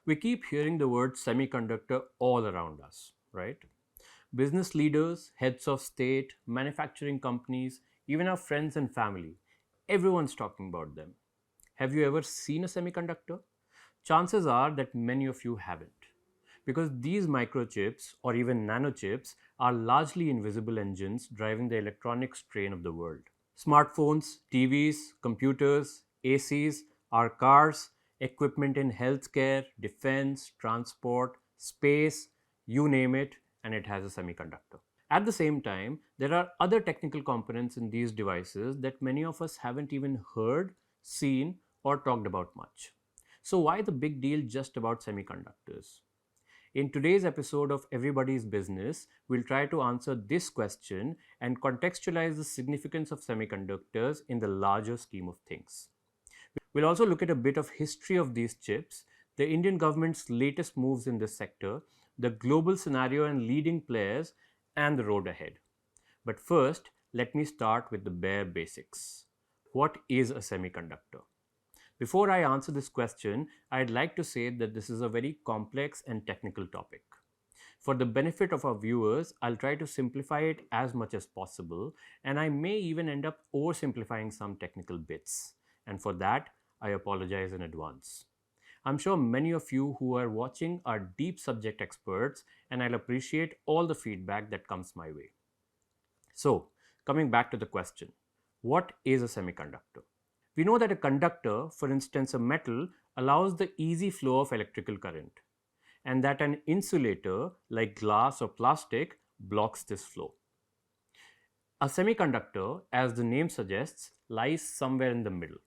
We keep hearing the word semiconductor all around us, right? Business leaders, heads of state, manufacturing companies, even our friends and family, everyone's talking about them. Have you ever seen a semiconductor? Chances are that many of you haven't. Because these microchips or even nanochips are largely invisible engines driving the electronics train of the world. Smartphones, TVs, computers, ACs, our cars, equipment in healthcare, defense, transport, space, you name it, and it has a semiconductor. At the same time, there are other technical components in these devices that many of us haven't even heard, seen, or talked about much. So, why the big deal just about semiconductors? In today's episode of Everybody's Business, we'll try to answer this question and contextualize the significance of semiconductors in the larger scheme of things. We'll also look at a bit of history of these chips, the Indian government's latest moves in this sector, the global scenario and leading players, and the road ahead. But first, let me start with the bare basics. What is a semiconductor? Before I answer this question, I'd like to say that this is a very complex and technical topic. For the benefit of our viewers, I'll try to simplify it as much as possible, and I may even end up oversimplifying some technical bits. And for that, I apologize in advance. I'm sure many of you who are watching are deep subject experts, and I'll appreciate all the feedback that comes my way. So, coming back to the question, what is a semiconductor? We know that a conductor, for instance a metal, allows the easy flow of electrical current, and that an insulator like glass or plastic blocks this flow. A semiconductor, as the name suggests, lies somewhere in the middle.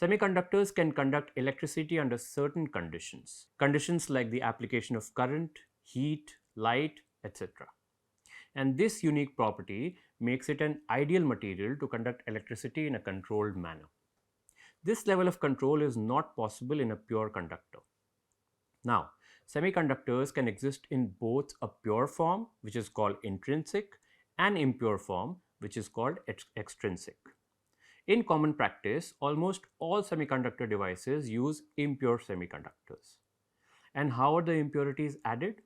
Semiconductors can conduct electricity under certain conditions, conditions like the application of current, heat, light, etc. And this unique property makes it an ideal material to conduct electricity in a controlled manner. This level of control is not possible in a pure conductor. Now, semiconductors can exist in both a pure form, which is called intrinsic, and impure form, which is called extrinsic. In common practice, almost all semiconductor devices use impure semiconductors. And how are the impurities added?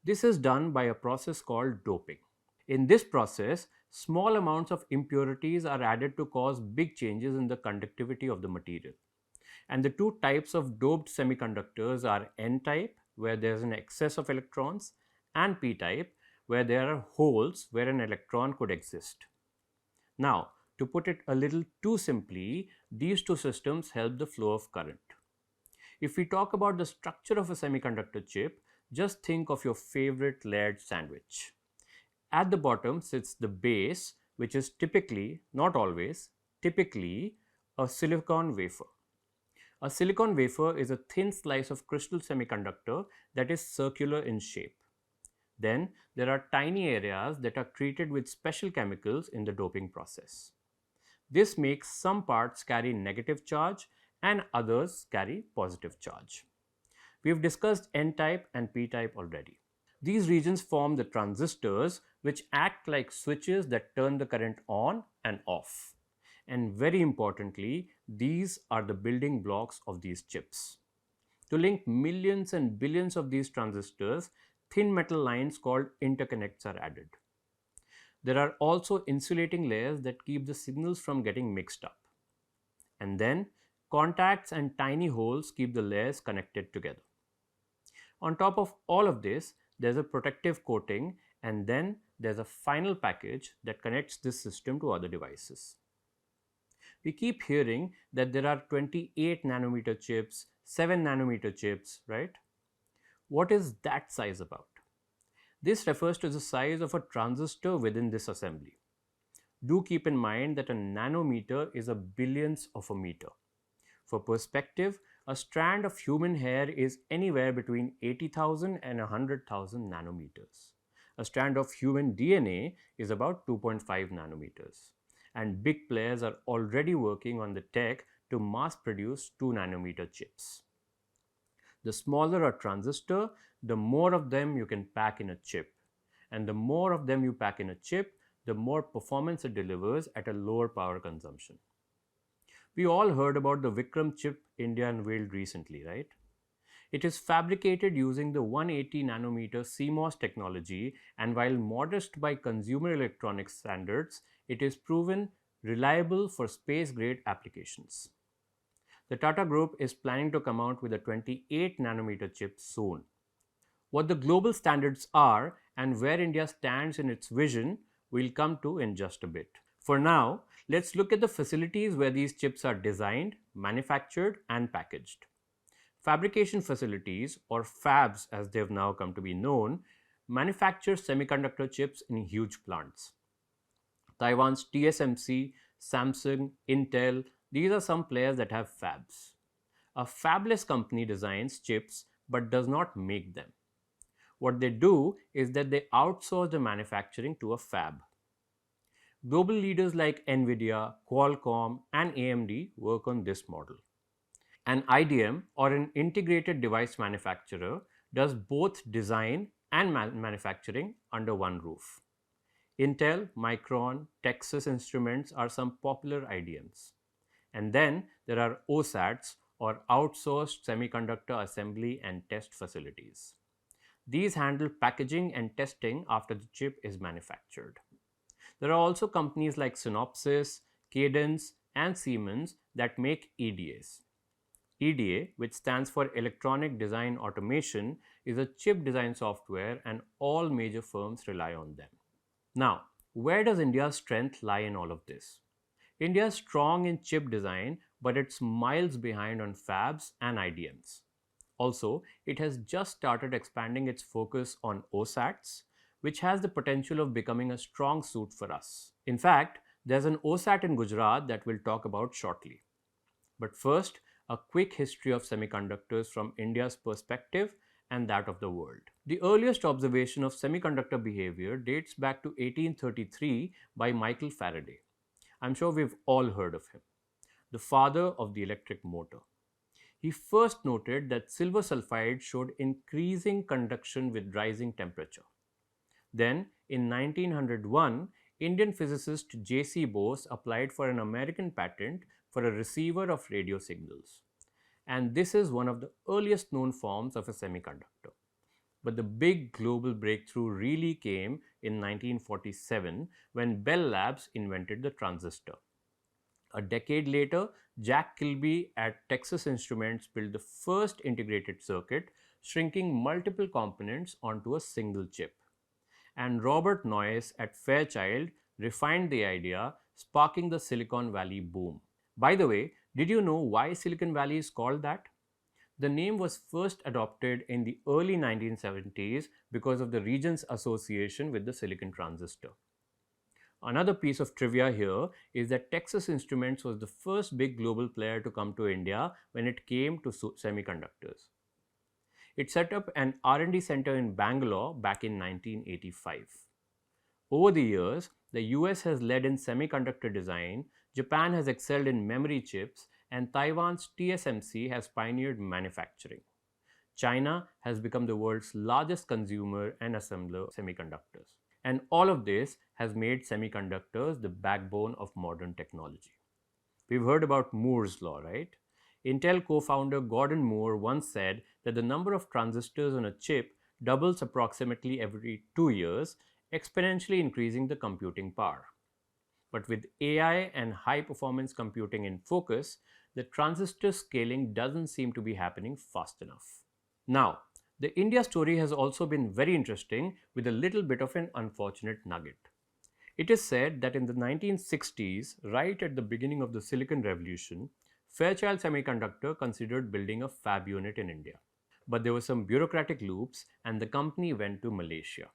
This is done by a process called doping. In this process, small amounts of impurities are added to cause big changes in the conductivity of the material. And the two types of doped semiconductors are N-type, where there is an excess of electrons, and P-type, where there are holes where an electron could exist. Now, to put it a little too simply, these two systems help the flow of current. If we talk about the structure of a semiconductor chip, just think of your favorite layered sandwich. At the bottom sits the base, which is typically, not always, typically a silicon wafer. A silicon wafer is a thin slice of crystal semiconductor that is circular in shape. Then there are tiny areas that are treated with special chemicals in the doping process. This makes some parts carry negative charge and others carry positive charge. We've discussed N-type and P-type already. These regions form the transistors, which act like switches that turn the current on and off. And very importantly, these are the building blocks of these chips. To link millions and billions of these transistors, thin metal lines called interconnects are added. There are also insulating layers that keep the signals from getting mixed up. And then, contacts and tiny holes keep the layers connected together. On top of all of this, there's a protective coating, and then there's a final package that connects this system to other devices. We keep hearing that there are 28 nanometer chips, 7 nanometer chips, right? What is that size about? This refers to the size of a transistor within this assembly. Do keep in mind that a nanometer is a billionth of a meter. For perspective, a strand of human hair is anywhere between 80,000 and 100,000 nanometers. A strand of human DNA is about 2.5 nanometers. And big players are already working on the tech to mass produce 2 nanometer chips. The smaller a transistor, the more of them you can pack in a chip. And the more of them you pack in a chip, the more performance it delivers at a lower power consumption. We all heard about the Vikram chip India unveiled recently, right? It is fabricated using the 180 nanometer CMOS technology, and while modest by consumer electronics standards, it is proven reliable for space grade applications. The Tata Group is planning to come out with a 28 nanometer chip soon. What the global standards are and where India stands in its vision, we'll come to in just a bit. For now, let's look at the facilities where these chips are designed, manufactured, and packaged. Fabrication facilities, or fabs as they have now come to be known, manufacture semiconductor chips in huge plants. Taiwan's TSMC, Samsung, Intel, these are some players that have fabs. A fabless company designs chips but does not make them. What they do is that they outsource the manufacturing to a fab. Global leaders like Nvidia, Qualcomm, and AMD work on this model. An IDM, or an integrated device manufacturer, does both design and manufacturing under one roof. Intel, Micron, Texas Instruments are some popular IDMs. And then there are OSATs, or outsourced semiconductor assembly and test facilities. These handle packaging and testing after the chip is manufactured. There are also companies like Synopsys, Cadence, and Siemens that make EDAs. EDA, which stands for Electronic Design Automation, is a chip design software, and all major firms rely on them. Now, where does India's strength lie in all of this? India is strong in chip design, but it's miles behind on fabs and IDMs. Also, it has just started expanding its focus on OSATs, which has the potential of becoming a strong suit for us. In fact, there's an OSAT in Gujarat that we'll talk about shortly. But first, a quick history of semiconductors from India's perspective and that of the world. The earliest observation of semiconductor behavior dates back to 1833 by Michael Faraday. I'm sure we've all heard of him, the father of the electric motor. He first noted that silver sulfide showed increasing conduction with rising temperature. Then, in 1901, Indian physicist J.C. Bose applied for an American patent for a receiver of radio signals. And this is one of the earliest known forms of a semiconductor. But the big global breakthrough really came in 1947 when Bell Labs invented the transistor. A decade later, Jack Kilby at Texas Instruments built the first integrated circuit, shrinking multiple components onto a single chip. And Robert Noyce at Fairchild refined the idea, sparking the Silicon Valley boom. By the way, did you know why Silicon Valley is called that? The name was first adopted in the early 1970s because of the region's association with the silicon transistor. Another piece of trivia here is that Texas Instruments was the first big global player to come to India when it came to semiconductors. It set up an R&D center in Bangalore back in 1985. Over the years, the US has led in semiconductor design, Japan has excelled in memory chips, and Taiwan's TSMC has pioneered manufacturing. China has become the world's largest consumer and assembler of semiconductors. And all of this has made semiconductors the backbone of modern technology. We've heard about Moore's law, right? Intel co-founder Gordon Moore once said that the number of transistors on a chip doubles approximately every 2 years, exponentially increasing the computing power. But with AI and high-performance computing in focus, the transistor scaling doesn't seem to be happening fast enough. Now, the India story has also been very interesting with a little bit of an unfortunate nugget. It is said that in the 1960s, right at the beginning of the Silicon Revolution, Fairchild Semiconductor considered building a fab unit in India. But there were some bureaucratic loops and the company went to Malaysia.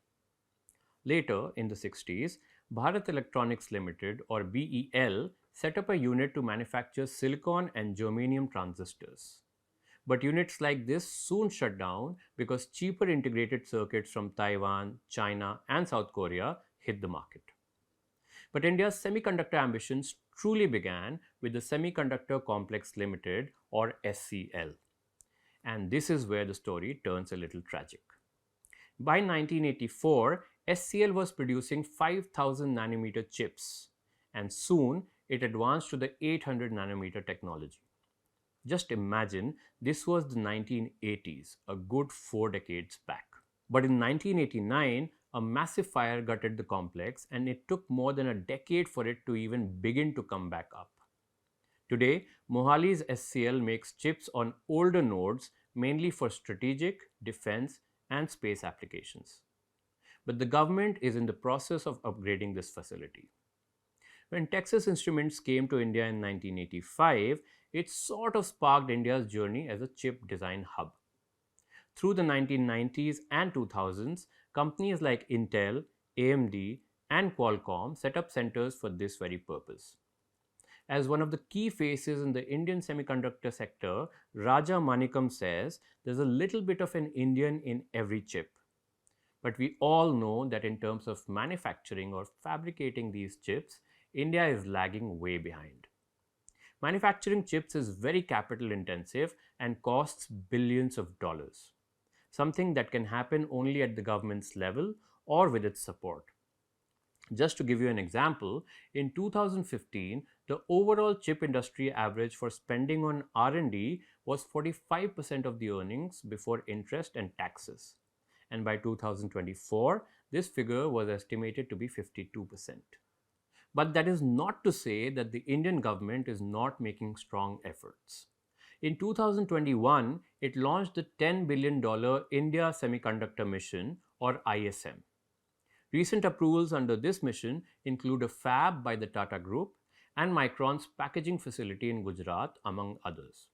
Later, in the 60s, Bharat Electronics Limited, or BEL, set up a unit to manufacture silicon and germanium transistors. But units like this soon shut down because cheaper integrated circuits from Taiwan, China, and South Korea hit the market. But India's semiconductor ambitions truly began with the Semiconductor Complex Limited, or SCL. And this is where the story turns a little tragic. By 1984, SCL was producing 5,000 nanometer chips, and soon it advanced to the 800 nanometer technology. Just imagine this was the 1980s, a good 4 decades back. But in 1989, a massive fire gutted the complex, and it took more than a decade for it to even begin to come back up. Today, Mohali's SCL makes chips on older nodes mainly for strategic, defense, and space applications. But the government is in the process of upgrading this facility. When Texas Instruments came to India in 1985, it sort of sparked India's journey as a chip design hub. Through the 1990s and 2000s, companies like Intel, AMD, and Qualcomm set up centers for this very purpose. As one of the key faces in the Indian semiconductor sector, Raja Manikam says there's a little bit of an Indian in every chip. But we all know that in terms of manufacturing or fabricating these chips, India is lagging way behind. Manufacturing chips is very capital intensive and costs billions of dollars, something that can happen only at the government's level or with its support. Just to give you an example, in 2015, the overall chip industry average for spending on R&D was 45% of the earnings before interest and taxes. And by 2024, this figure was estimated to be 52%. But that is not to say that the Indian government is not making strong efforts. In 2021, it launched the $10 billion India Semiconductor Mission, or ISM. Recent approvals under this mission include a fab by the Tata Group and Micron's packaging facility in Gujarat, among others.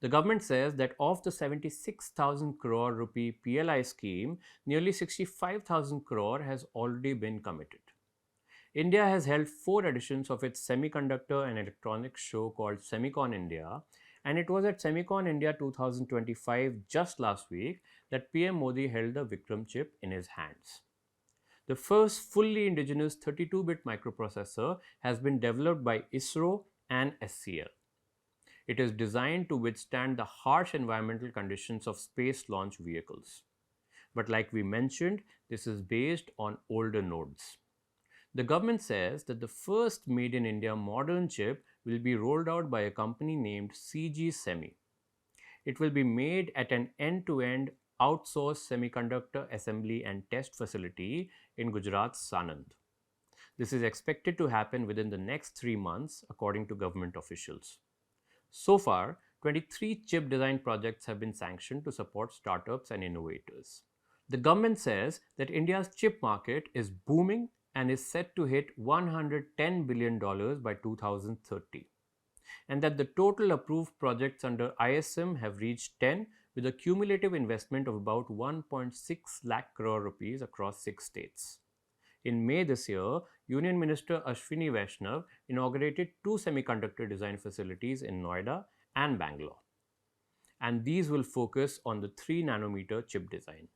The government says that of the 76,000 crore rupee PLI scheme, nearly 65,000 crore has already been committed. India has held 4 editions of its semiconductor and electronics show called Semicon India, and it was at Semicon India 2025 just last week that PM Modi held the Vikram chip in his hands. The first fully indigenous 32-bit microprocessor has been developed by ISRO and SCL. It is designed to withstand the harsh environmental conditions of space launch vehicles. But like we mentioned, this is based on older nodes. The government says that the first made in India modern chip will be rolled out by a company named CG Semi. It will be made at an end-to-end outsourced semiconductor assembly and test facility in Gujarat's Sanand. This is expected to happen within the next 3 months, according to government officials. So far, 23 chip design projects have been sanctioned to support startups and innovators. The government says that India's chip market is booming and is set to hit $110 billion by 2030, and that the total approved projects under ISM have reached 10, with a cumulative investment of about 1.6 lakh crore rupees across 6 states. In May this year, Union Minister Ashwini Vaishnav inaugurated 2 semiconductor design facilities in Noida and Bangalore, and these will focus on the 3 nanometer chip design.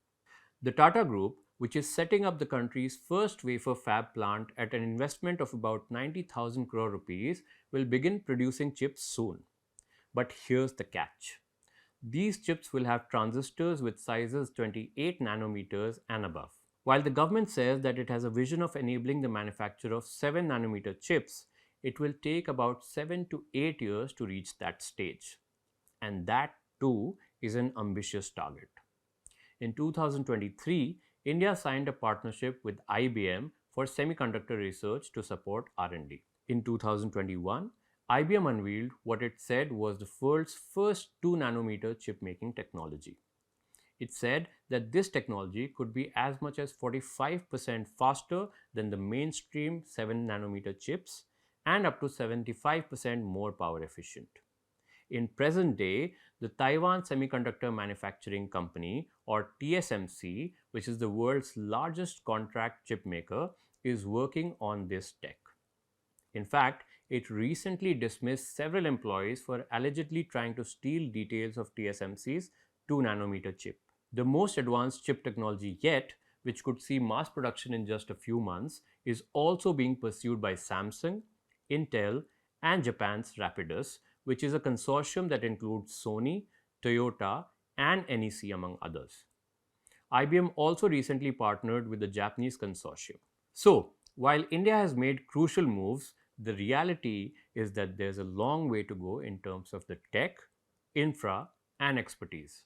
The Tata Group, which is setting up the country's first wafer fab plant at an investment of about 90,000 crore rupees, will begin producing chips soon. But here's the catch. These chips will have transistors with sizes 28 nanometers and above. While the government says that it has a vision of enabling the manufacture of 7 nanometer chips, it will take about 7 to 8 years to reach that stage. And that too is an ambitious target. In 2023, India signed a partnership with IBM for semiconductor research to support R&D. In 2021, IBM unveiled what it said was the world's first 2 nanometer chip making technology. It said that this technology could be as much as 45% faster than the mainstream 7 nanometer chips and up to 75% more power efficient. In present day, the Taiwan Semiconductor Manufacturing Company, or TSMC, which is the world's largest contract chip maker, is working on this tech. In fact, it recently dismissed several employees for allegedly trying to steal details of TSMC's 2 nanometer chip. The most advanced chip technology yet, which could see mass production in just a few months, is also being pursued by Samsung, Intel, and Japan's Rapidus, which is a consortium that includes Sony, Toyota, and NEC, among others. IBM also recently partnered with the Japanese consortium. So, while India has made crucial moves, The reality is that there's a long way to go in terms of the tech, infra, and expertise.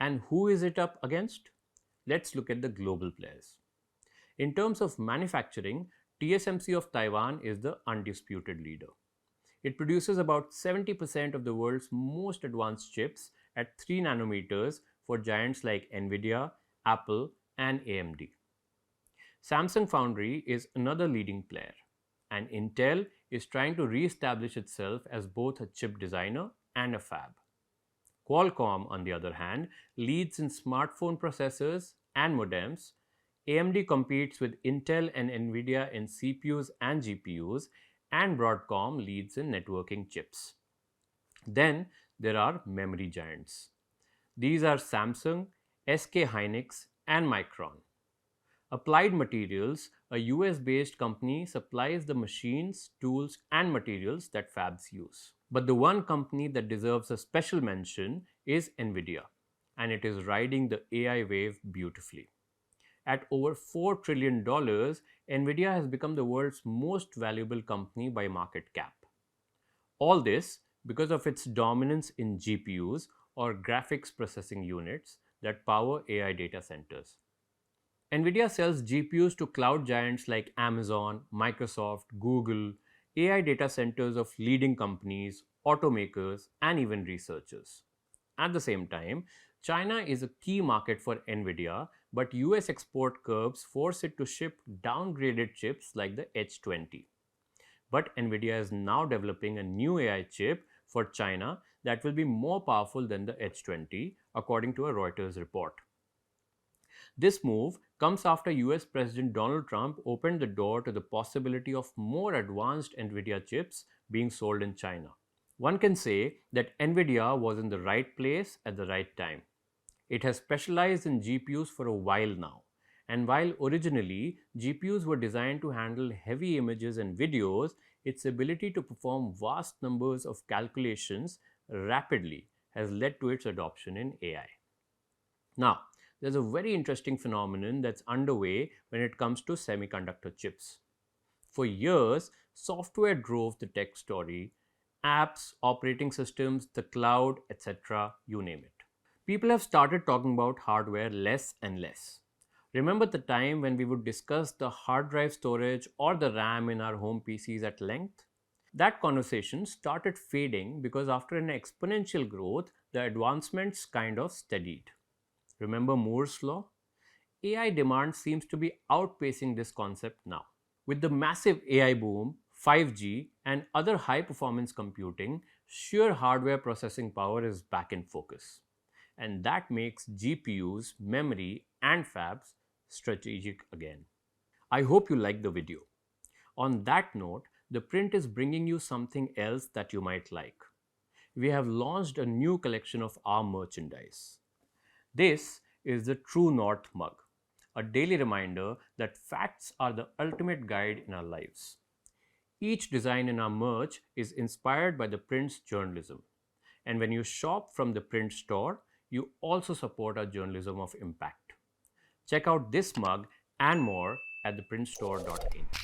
And who is it up against? Let's look at the global players. In terms of manufacturing, TSMC of Taiwan is the undisputed leader. It produces about 70% of the world's most advanced chips at 3 nanometers for giants like Nvidia, Apple, and AMD. Samsung Foundry is another leading player, and Intel is trying to re-establish itself as both a chip designer and a fab. Qualcomm, on the other hand, leads in smartphone processors and modems. AMD competes with Intel and Nvidia in CPUs and GPUs, and Broadcom leads in networking chips. Then there are memory giants. These are Samsung, SK Hynix, and Micron. Applied Materials, a US based company, supplies the machines, tools, and materials that fabs use. But the one company that deserves a special mention is Nvidia, and it is riding the AI wave beautifully. At over $4 trillion, Nvidia has become the world's most valuable company by market cap. All this because of its dominance in GPUs, or graphics processing units, that power AI data centers. Nvidia sells GPUs to cloud giants like Amazon, Microsoft, Google, AI data centers of leading companies, automakers, and even researchers. At the same time, China is a key market for Nvidia, but US export curbs force it to ship downgraded chips like the H20. But Nvidia is now developing a new AI chip for China that will be more powerful than the H20, according to a Reuters report. This move comes after US President Donald Trump opened the door to the possibility of more advanced Nvidia chips being sold in China. One can say that Nvidia was in the right place at the right time. It has specialized in GPUs for a while now. And while originally GPUs were designed to handle heavy images and videos, its ability to perform vast numbers of calculations rapidly has led to its adoption in AI. Now, there's a very interesting phenomenon that's underway when it comes to semiconductor chips. For years, software drove the tech story: apps, operating systems, the cloud, etc., you name it. People have started talking about hardware less and less. Remember the time when we would discuss the hard drive storage or the RAM in our home PCs at length? That conversation started fading because after an exponential growth, the advancements kind of steadied. Remember Moore's law? AI demand seems to be outpacing this concept now. With the massive AI boom, 5G, and other high performance computing, sheer hardware processing power is back in focus. And that makes GPUs, memory, and fabs strategic again. I hope you liked the video. On that note, ThePrint is bringing you something else that you might like. We have launched a new collection of our merchandise. This is the True North mug, a daily reminder that facts are the ultimate guide in our lives. Each design in our merch is inspired by the Print's journalism. And when you shop from the Print store, you also support our journalism of impact. Check out this mug and more at theprintstore.in.